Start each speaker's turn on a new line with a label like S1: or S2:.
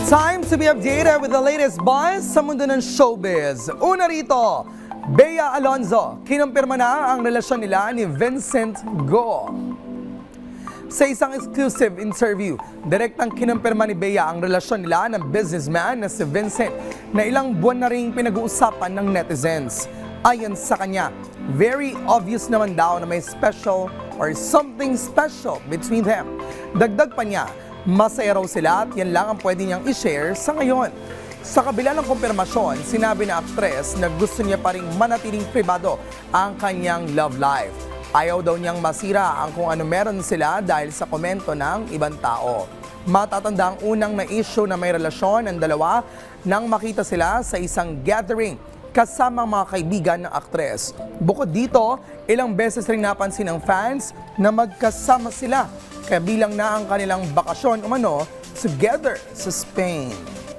S1: Time to be updated with the latest buzz sa mundo ng showbiz. Una rito, Bea Alonzo. Kinumpirma na ang relasyon nila ni Vincent Go. Sa isang exclusive interview, direktang kinumpirma ni Bea ang relasyon nila ng businessman na si Vincent na ilang buwan na ring pinag-uusapan ng netizens. Ayon sa kanya, very obvious naman daw na may special or something special between them. Dagdag pa niya, masaya raw sila at yan lang ang pwede niyang i-share sa ngayon. Sa kabila ng kumpirmasyon, sinabi na aktres na gusto niya pa ring manatiling pribado ang kanyang love life. Ayaw daw niyang masira ang kung ano meron sila dahil sa komento ng ibang tao. Matatanda ang unang na-issue na may relasyon ng dalawa nang makita sila sa isang gathering kasama mga kaibigan ng aktres. Bukod dito, ilang beses ring napansin ng fans na magkasama sila, kabilang na ang kanilang bakasyon umano together sa Spain.